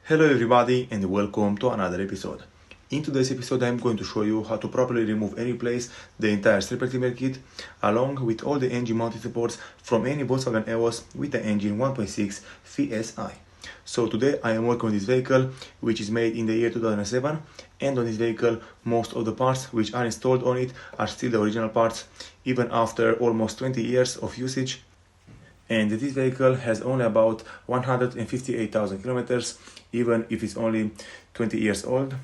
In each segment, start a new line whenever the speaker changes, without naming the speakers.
Hello everybody and welcome to another episode. In today's episode I'm going to show you how to properly remove and replace the entire Serpentine kit along with all the engine mounting supports from any Volkswagen EOS with the engine 1.6 VSI. So today I am working on this vehicle which is made in the year 2007, and on this vehicle most of the parts which are installed on it are still the original parts even after almost 20 years of usage. And this vehicle has only about 158,000 kilometers, even if it's only 20 years old.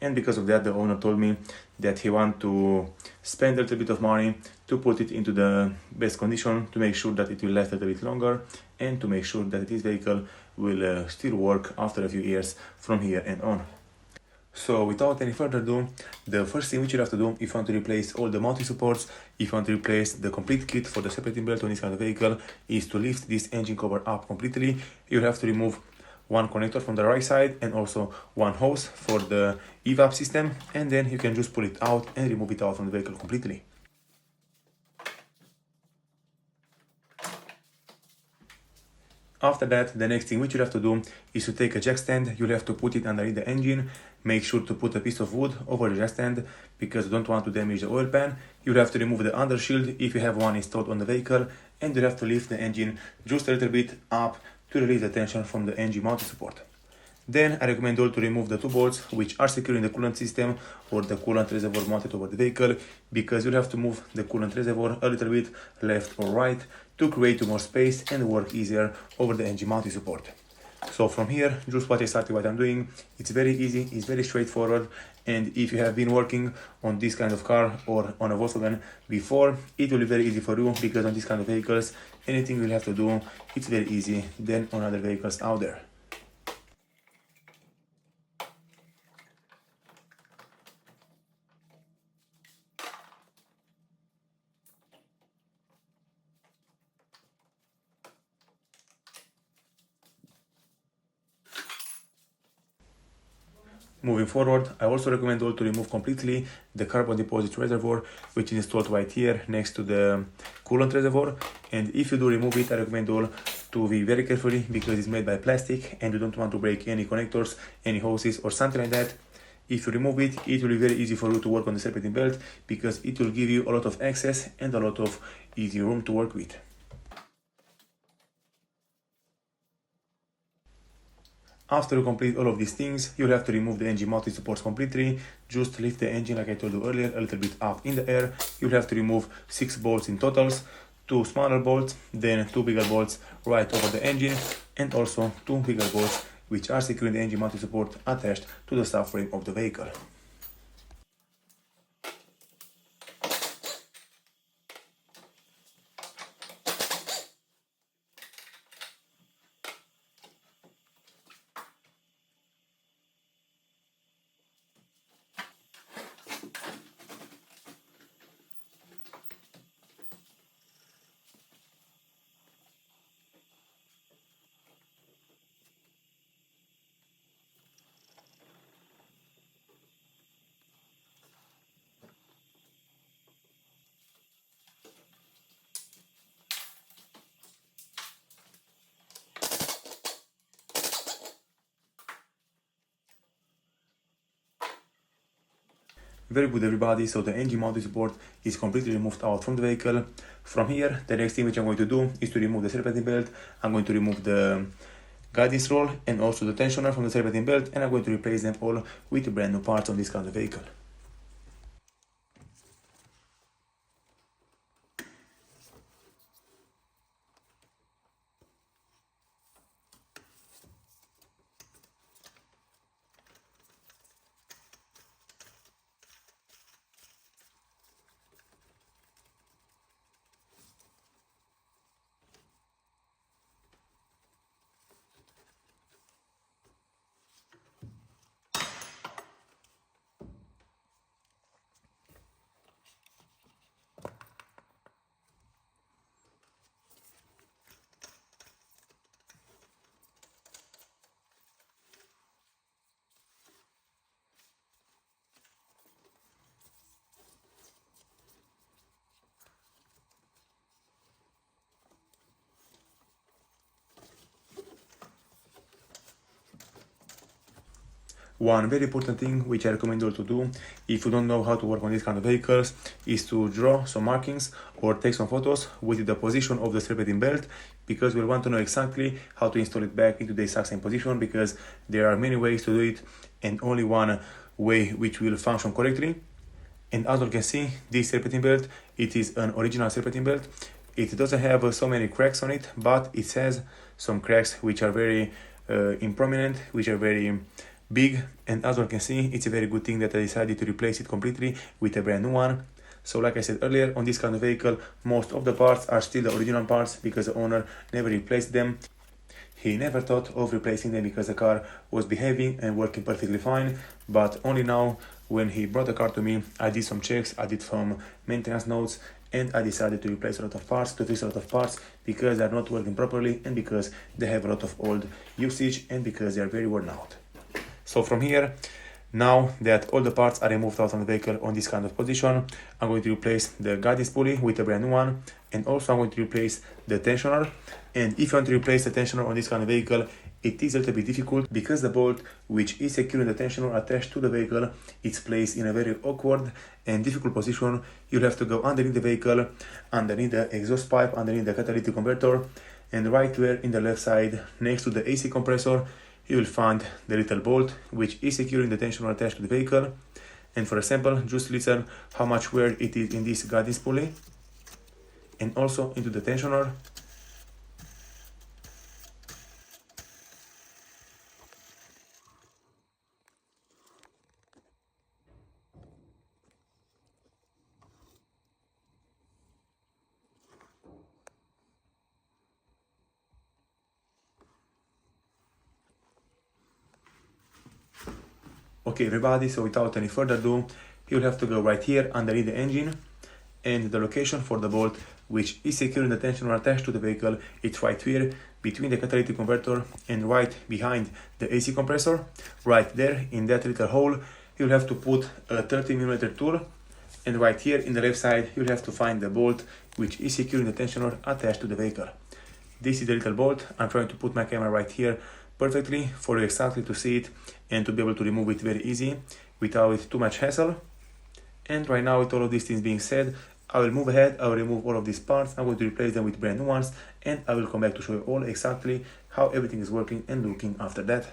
And because of that, the owner told me that he wants to spend a little bit of money to put it into the best condition, to make sure that it will last a little bit longer, and to make sure that this vehicle will still work after a few years from here and on. So without any further ado, the first thing which you have to do if you want to replace all the mounting supports, if you want to replace the complete kit for the Serpentine belt on this kind of vehicle, is to lift this engine cover up completely. You have to remove one connector from the right side and also one hose for the evap system, and then you can just pull it out and remove it out from the vehicle completely. After that, the next thing which you have to do is to take a jack stand. You'll have to put it underneath the engine. Make sure to put a piece of wood over the jack stand because you don't want to damage the oil pan. You'll have to remove the undershield if you have one installed on the vehicle, and you'll have to lift the engine just a little bit up to release the tension from the engine mounting support. Then I recommend you to remove the two bolts which are securing the coolant system or the coolant reservoir mounted over the vehicle, because you'll have to move the coolant reservoir a little bit left or right to create more space and work easier over the engine mounting support. So from here, just what I'm doing, it's very easy, it's very straightforward, and if you have been working on this kind of car or on a Volkswagen before, it will be very easy for you, because on this kind of vehicles, anything you'll have to do, it's very easy than on other vehicles out there. Moving forward, I also recommend you to remove completely the carbon deposit reservoir, which is installed right here next to the coolant reservoir. And if you do remove it, I recommend you to be very carefully, because it's made by plastic and you don't want to break any connectors, any hoses or something like that. If you remove it, it will be very easy for you to work on the Serpentine belt, because it will give you a lot of access and a lot of easy room to work with. After you complete all of these things, you'll have to remove the engine mounting supports completely. Just lift the engine, like I told you earlier, a little bit up in the air. You'll have to remove 6 bolts in totals, 2 smaller bolts, then 2 bigger bolts right over the engine, and also 2 bigger bolts which are securing the engine mounting support attached to the subframe of the vehicle. Very good everybody, so the engine mounting support is completely removed out from the vehicle. From here, the next thing which I'm going to do is to remove the Serpentine belt. I'm going to remove the guidance roll and also the tensioner from the Serpentine belt, and I'm going to replace them all with brand new parts on this kind of vehicle. One very important thing which I recommend you all to do if you don't know how to work on these kind of vehicles is to draw some markings or take some photos with the position of the serpentine belt, because we'll want to know exactly how to install it back into the exact same position, because there are many ways to do it and only one way which will function correctly. And as you can see, this serpentine belt, it is an original serpentine belt. It doesn't have so many cracks on it, but it has some cracks which are very improminent, which are very big. And as you can see, it's a very good thing that I decided to replace it completely with a brand new one. So like I said earlier, on this kind of vehicle, most of the parts are still the original parts because the owner never replaced them. He never thought of replacing them because the car was behaving and working perfectly fine, but only now when he brought the car to me, I did some checks, I did some maintenance notes, and I decided to replace a lot of parts, to fix a lot of parts, because they're not working properly and because they have a lot of old usage and because they're very worn out. So from here, now that all the parts are removed out from the vehicle on this kind of position, I'm going to replace the guidance pulley with a brand new one, and also I'm going to replace the tensioner. And if you want to replace the tensioner on this kind of vehicle, it is a little bit difficult because the bolt which is securing the tensioner attached to the vehicle is placed in a very awkward and difficult position. You'll have to go underneath the vehicle, underneath the exhaust pipe, underneath the catalytic converter, and right there in the left side next to the AC compressor, you will find the little bolt which is securing the tensioner attached to the vehicle. And for example, just listen how much wear it is in this guidance pulley and also into the tensioner. Okay everybody, so without any further ado, you'll have to go right here underneath the engine, and the location for the bolt which is securing the tensioner attached to the vehicle, it's right here between the catalytic converter and right behind the AC compressor. Right there in that little hole, you'll have to put a 30mm tool, and right here in the left side, you'll have to find the bolt which is securing the tensioner attached to the vehicle. This is the little bolt. I'm trying to put my camera right here perfectly for you exactly to see it and to be able to remove it very easy without too much hassle. And right now, with all of these things being said, I will move ahead, I will remove all of these parts, I'm going to replace them with brand new ones, and I will come back to show you all exactly how everything is working and looking after that.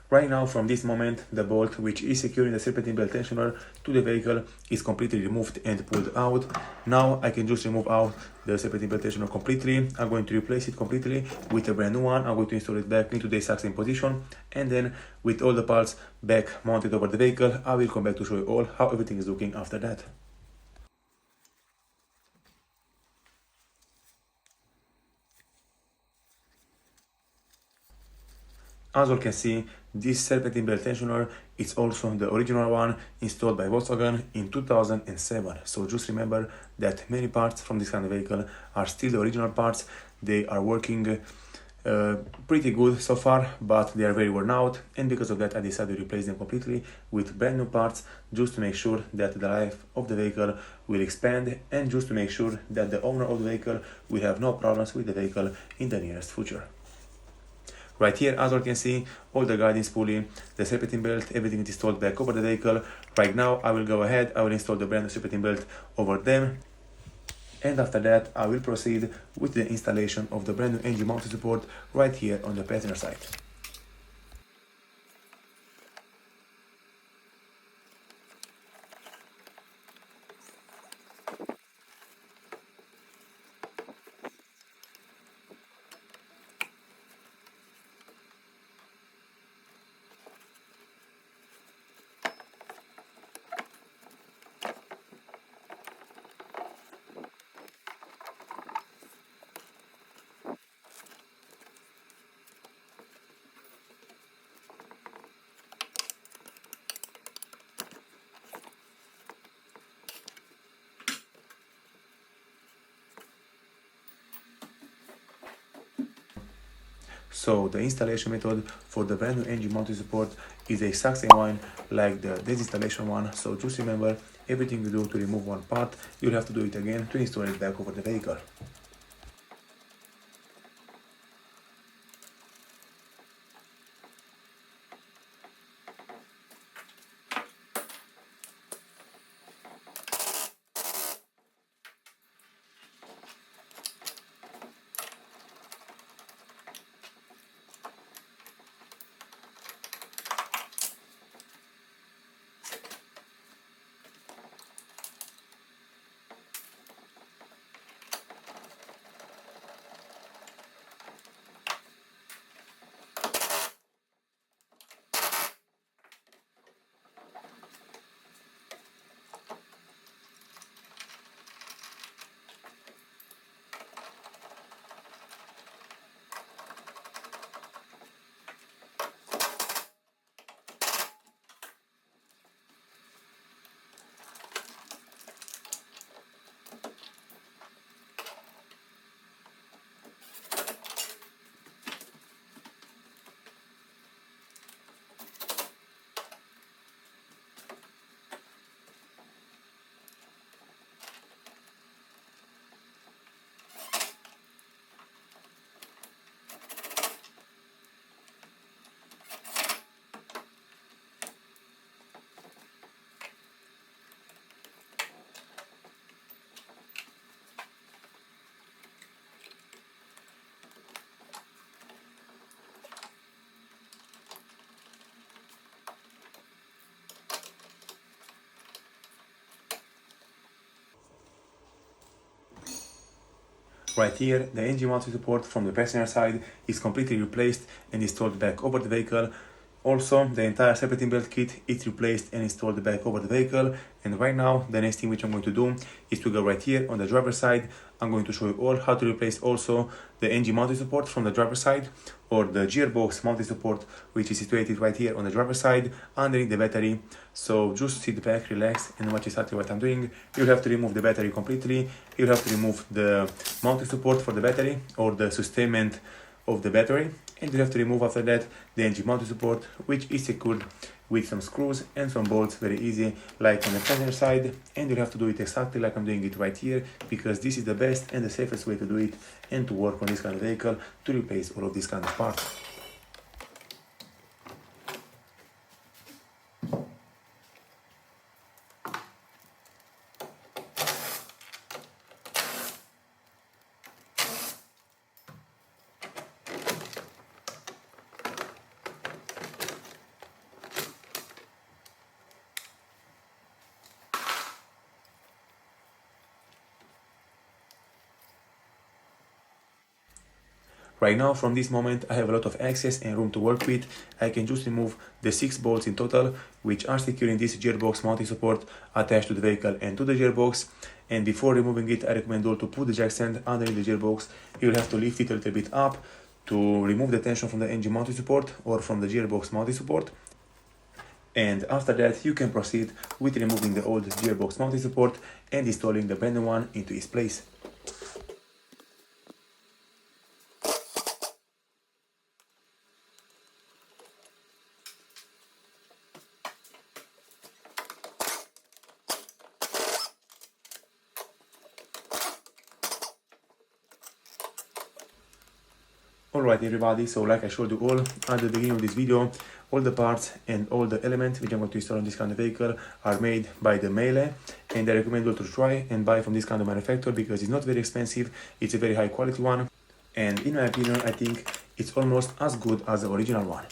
Right now, from this moment, the bolt which is securing the serpentine belt tensioner to the vehicle is completely removed and pulled out. Now I can just remove out the serpentine belt tensioner completely. I'm going to replace it completely with a brand new one. I'm going to install it back into the exact same position, and then with all the parts back mounted over the vehicle, I will come back to show you all how everything is looking after that. As you can see, this serpentine belt tensioner is also the original one installed by Volkswagen in 2007. So just remember that many parts from this kind of vehicle are still the original parts. They are working pretty good so far, but they are very worn out, and because of that I decided to replace them completely with brand new parts, just to make sure that the life of the vehicle will expand, and just to make sure that the owner of the vehicle will have no problems with the vehicle in the nearest future. Right here, as you can see, all the guidance pulley, the serpentine belt, everything is installed back over the vehicle. Right now I will go ahead, I will install the brand new serpentine belt over them. And after that, I will proceed with the installation of the brand new engine mounted support right here on the passenger side. So the installation method for the brand new engine mounted support is a exact same one like the disinstallation one. So just remember, everything you do to remove one part, you'll have to do it again to install it back over the vehicle. Right here, the engine mounted support from the passenger side is completely replaced and installed back over the vehicle. Also, the entire serpentine belt kit is replaced and installed back over the vehicle. And right now, the next thing which I'm going to do is to go right here on the driver's side. I'm going to show you all how to replace also the engine mounted support from the driver's side, or the gearbox mounted support, which is situated right here on the driver's side underneath the battery. So just sit back, relax, and watch exactly what I'm doing. You'll have to remove the battery completely. You'll have to remove the mounted support for the battery, or the sustainment of the battery, and you have to remove after that the engine mounted support, which is secured with some screws and some bolts, very easy, like on the passenger side. And you have to do it exactly like I'm doing it right here, because this is the best and the safest way to do it and to work on this kind of vehicle, to replace all of these kind of parts. Right now, from this moment, I have a lot of access and room to work with. I can just remove the 6 bolts in total, which are securing this gearbox mounting support attached to the vehicle and to the gearbox. And before removing it, I recommend all to put the jack stand underneath the gearbox. You'll have to lift it a little bit up to remove the tension from the engine mounting support or from the gearbox mounting support. And after that, you can proceed with removing the old gearbox mounting support and installing the brand new one into its place. Alright everybody, so like I showed you all at the beginning of this video, all the parts and all the elements which I'm going to install on this kind of vehicle are made by the Melee, and I recommend you to try and buy from this kind of manufacturer because it's not very expensive, it's a very high quality one, and in my opinion I think it's almost as good as the original one.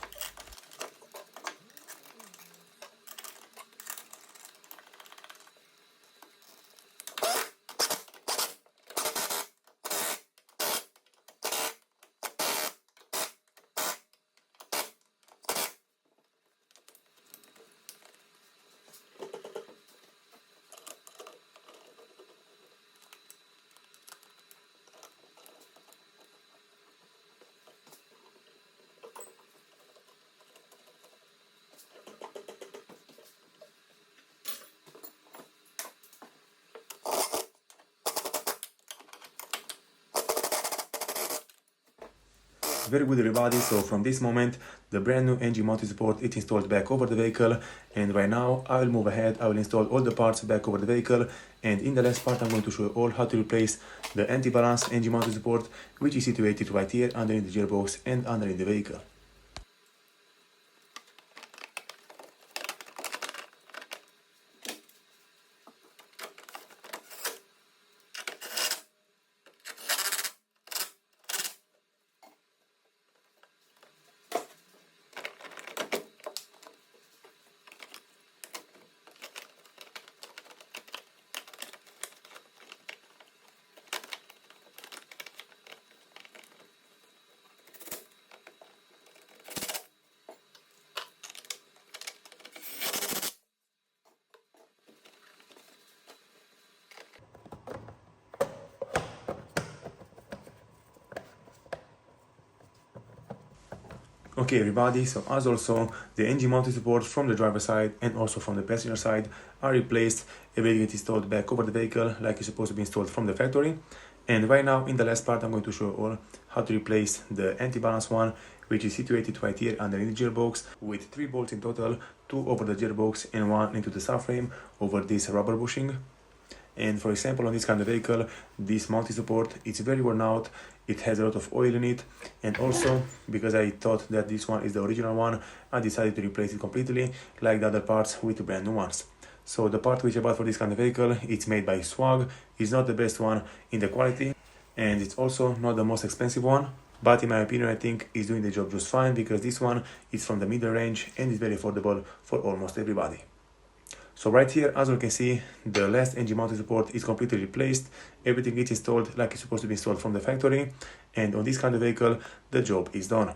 Very good everybody, so from this moment the brand new engine mounted support is installed back over the vehicle, and right now I will move ahead, I will install all the parts back over the vehicle, and in the last part I'm going to show you all how to replace the anti-balance engine mounted support which is situated right here underneath the gearbox and underneath the vehicle. Okay everybody, so as also the engine mounted support from the driver side and also from the passenger side are replaced, and will get installed back over the vehicle like it's supposed to be installed from the factory. And right now in the last part I'm going to show you all how to replace the anti-balance one which is situated right here underneath the gearbox with 3 bolts in total, 2 over the gearbox and 1 into the subframe over this rubber bushing. And for example, on this kind of vehicle, this mounted support, it's very worn out, it has a lot of oil in it, and also because I thought that this one is the original one, I decided to replace it completely like the other parts with the brand new ones. So the part which I bought for this kind of vehicle, it's made by Swag, it's not the best one in the quality, and it's also not the most expensive one, but in my opinion I think it's doing the job just fine because this one is from the middle range and is very affordable for almost everybody. So right here, as you can see, the last engine mounted support is completely replaced. Everything is installed like it's supposed to be installed from the factory, and on this kind of vehicle, the job is done.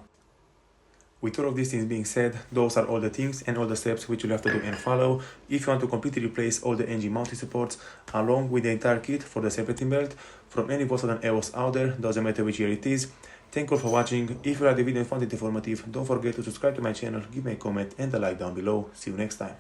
With all of these things being said, those are all the things and all the steps which you'll have to do and follow if you want to completely replace all the engine mounted supports along with the entire kit for the Serpentine belt from any VW EOS out there, doesn't matter which year it is. Thank you all for watching. If you liked the video and found it informative, don't forget to subscribe to my channel, give me a comment and a like down below. See you next time.